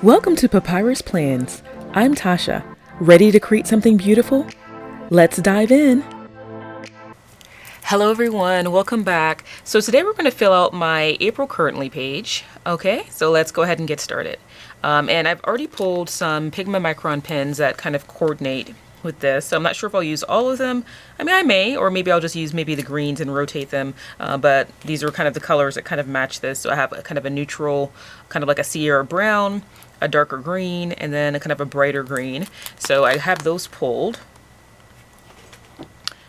Welcome to Papyrus Plans. I'm Tasha. Ready to create something beautiful? Let's dive in. Hello everyone, welcome back. So today we're going to fill out my April currently page. Okay, so let's go ahead and get started. And I've already pulled some Pigma Micron pens that kind of coordinate with this. So I'm not sure if I'll use all of them. I mean, I may, or maybe I'll just use maybe the greens and rotate them. But these are kind of the colors that kind of match this. So I have a kind of a neutral, kind of like a Sierra brown, a darker green, and then a kind of a brighter green. So I have those pulled.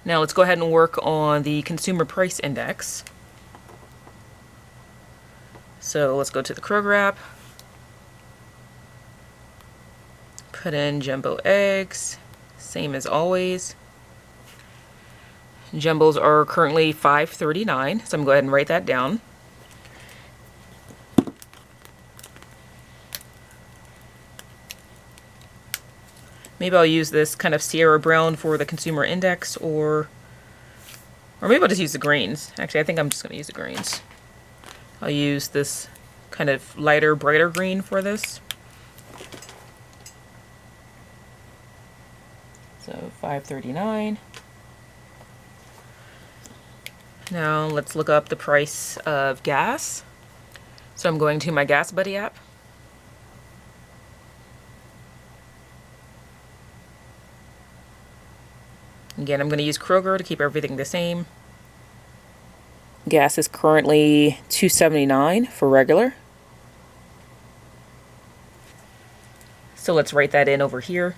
Now let's go ahead and work on the consumer price index. So let's go to the Kroger app. Put in jumbo eggs, same as always. Jumbos are currently $5.39, so I'm going to go ahead and write that down. Maybe I'll use this kind of Sierra Brown for the consumer index, or maybe I'll just use the greens. Actually, I think I'm just going to use the greens. I'll use this kind of lighter, brighter green for this. So $5.39. Now let's look up the price of gas. So I'm going to my Gas Buddy app. Again, I'm going to use Kroger to keep everything the same. Gas is currently $2.79 for regular. So let's write that in over here.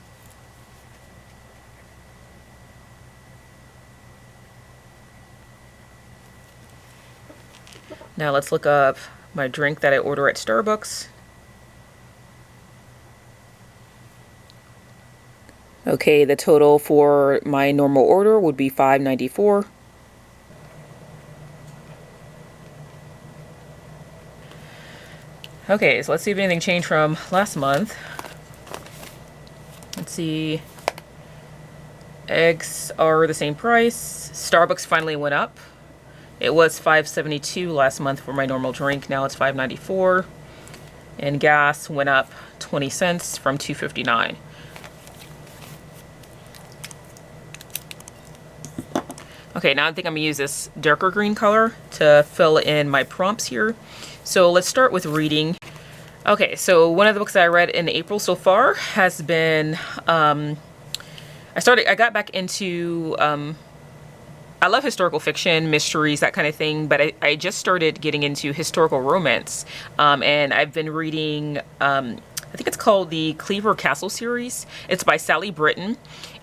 Now let's look up my drink that I order at Starbucks. Okay, the total for my normal order would be $5.94. Okay, so let's see if anything changed from last month. Let's see. Eggs are the same price. Starbucks finally went up. It was $5.72 last month for my normal drink. Now it's $5.94. And gas went up 20 cents from $2.59. Okay, now I think I'm gonna use this darker green color to fill in my prompts here. So let's start with reading. Okay, so one of the books that I read in April so far has been, I got back into, I love historical fiction, mysteries, that kind of thing, but I just started getting into historical romance. And I've been reading, I think it's called the Cleaver Castle series. It's by Sally Britton,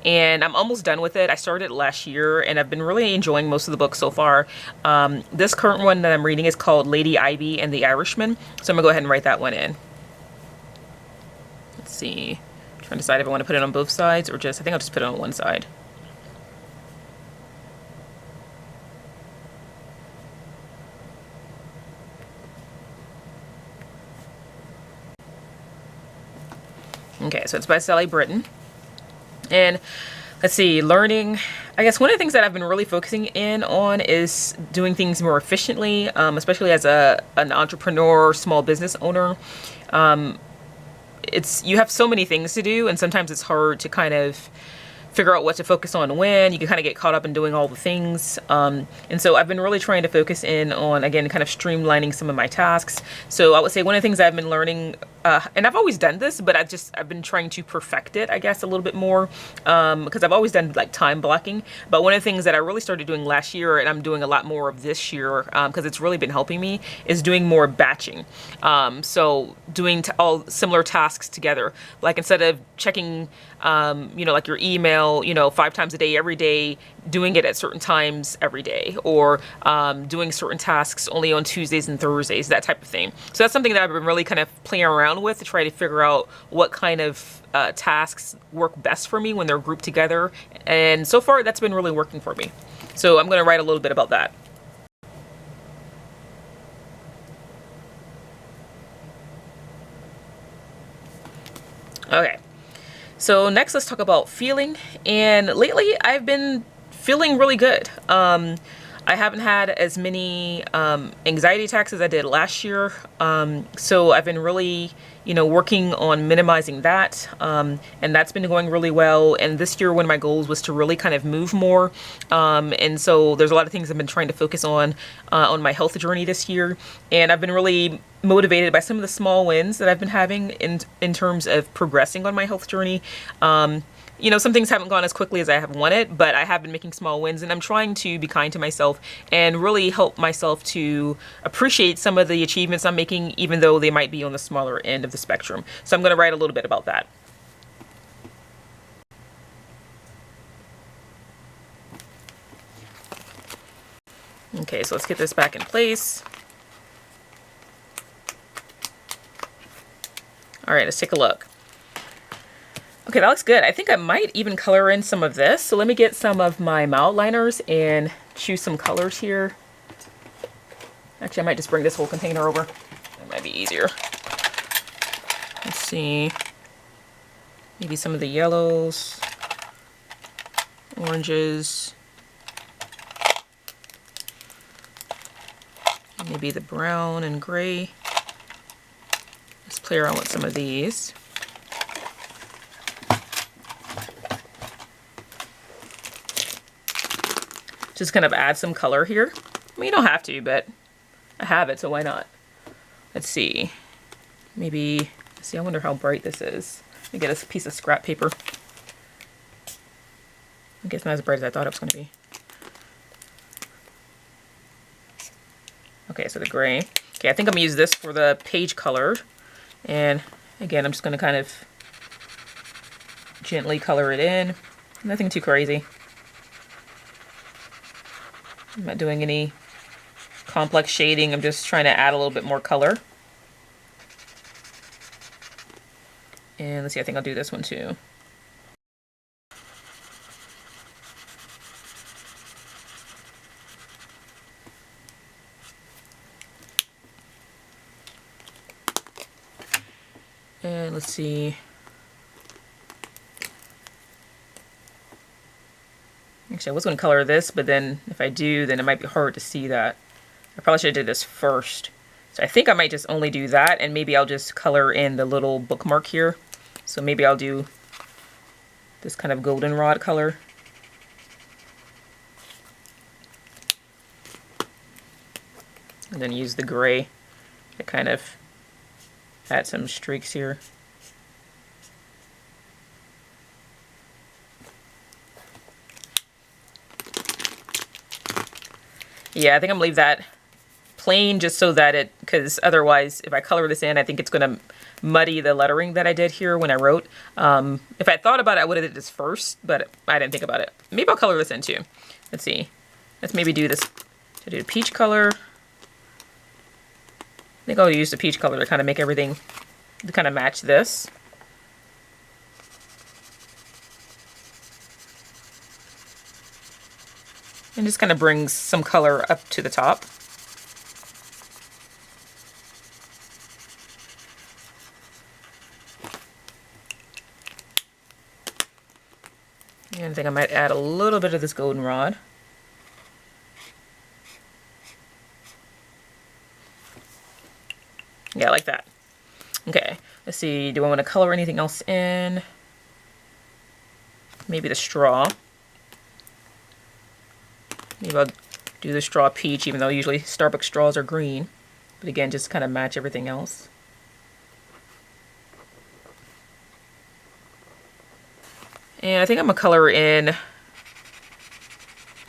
and I'm almost done with it. I started last year, and I've been really enjoying most of the books so far. This current one that I'm reading is called Lady Ivy and the Irishman, so I'm gonna go ahead and write that one in. Let's see. I'm trying to decide if I want to put it on both sides or just, I think I'll just put it on one side. Okay, so it's by Sally Britton. And let's see, learning. I guess one of the things that I've been really focusing in on is doing things more efficiently, especially as an entrepreneur, small business owner. You have so many things to do, and sometimes it's hard to kind of figure out what to focus on when. You can kind of get caught up in doing all the things. And so I've been really trying to focus in on, again, kind of streamlining some of my tasks. So I would say one of the things I've been learning, and I've always done this, but I've been trying to perfect it, I guess, a little bit more, because I've always done like time blocking. But one of the things that I really started doing last year, and I'm doing a lot more of this year, because it's really been helping me, is doing more batching. So doing all similar tasks together. Like instead of checking, like your email, 5 times a day, every day, doing it at certain times every day, or doing certain tasks only on Tuesdays and Thursdays, that type of thing. So that's something that I've been really kind of playing around with to try to figure out what kind of tasks work best for me when they're grouped together. And so far, that's been really working for me. So I'm going to write a little bit about that. Okay. So next, let's talk about feeling. And lately, I've been feeling really good. I haven't had as many anxiety attacks as I did last year. So I've been really, working on minimizing that. And that's been going really well. And this year, one of my goals was to really kind of move more. And so there's a lot of things I've been trying to focus on my health journey this year. And I've been really motivated by some of the small wins that I've been having in terms of progressing on my health journey. Some things haven't gone as quickly as I have wanted, but I have been making small wins, and I'm trying to be kind to myself and really help myself to appreciate some of the achievements I'm making, even though they might be on the smaller end of the spectrum. So I'm going to write a little bit about that. Okay, so let's get this back in place. All right, let's take a look. Okay, that looks good. I think I might even color in some of this. So let me get some of my mild liners and choose some colors here. Actually, I might just bring this whole container over. That might be easier. Let's see. Maybe some of the yellows, oranges, maybe the brown and gray. Let's play around with some of these. Just kind of add some color here. I mean, you don't have to, but I have it, so why not? Let's see. Maybe, I wonder how bright this is. Let me get a piece of scrap paper. I guess not as bright as I thought it was going to be. Okay, so the gray. Okay, I think I'm going to use this for the page color. And again, I'm just going to kind of gently color it in. Nothing too crazy. I'm not doing any complex shading. I'm just trying to add a little bit more color. And let's see, I think I'll do this one too. And let's see. Actually, I was going to color this, but then if I do, then it might be hard to see that. I probably should have did this first. So I think I might just only do that, and maybe I'll just color in the little bookmark here. So maybe I'll do this kind of goldenrod color. And then use the gray to kind of add some streaks here. Yeah, I think I'm gonna leave that plain just so that because otherwise if I color this in, I think it's gonna muddy the lettering that I did here when I wrote. If I thought about it, I would have did this first, but I didn't think about it. Maybe I'll color this in too. Let's see. Let's maybe do this, to do peach color. I think I'll use the peach color to kind of make everything, to kind of match this. And just kind of brings some color up to the top. And I think I might add a little bit of this goldenrod. Yeah, like that. Okay, let's see. Do I want to color anything else in? Maybe the straw. Maybe I'll do the straw peach, even though usually Starbucks straws are green. But again, just kind of match everything else. And I think I'm going to color in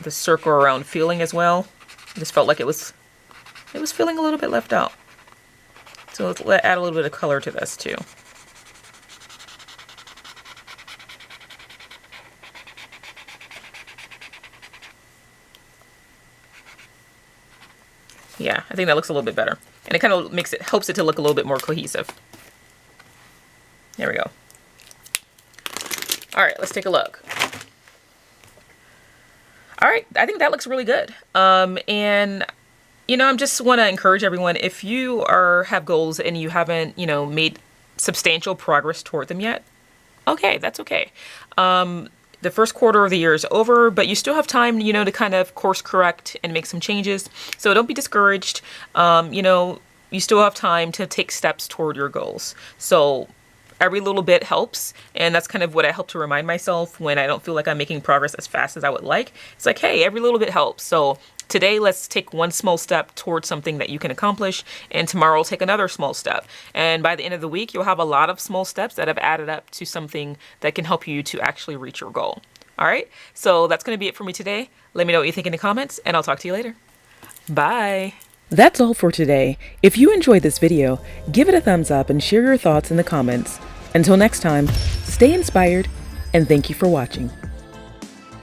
the circle around feeling as well. I just felt like it was feeling a little bit left out. So let's add a little bit of color to this too. Yeah, I think that looks a little bit better. And it kind of helps it to look a little bit more cohesive. There we go. All right, let's take a look. All right, I think that looks really good. And I just want to encourage everyone, if you have goals and you haven't, made substantial progress toward them yet, okay, that's okay. the first quarter of the year is over, but you still have time, you know, to kind of course correct and make some changes. So don't be discouraged. You know, you still have time to take steps toward your goals. So every little bit helps. And that's kind of what I help to remind myself when I don't feel like I'm making progress as fast as I would like. It's like, hey, every little bit helps. So today, let's take one small step towards something that you can accomplish, and tomorrow take another small step. And by the end of the week, you'll have a lot of small steps that have added up to something that can help you to actually reach your goal. All right, so that's going to be it for me today. Let me know what you think in the comments, and I'll talk to you later. Bye. That's all for today. If you enjoyed this video, give it a thumbs up and share your thoughts in the comments. Until next time, stay inspired, and thank you for watching.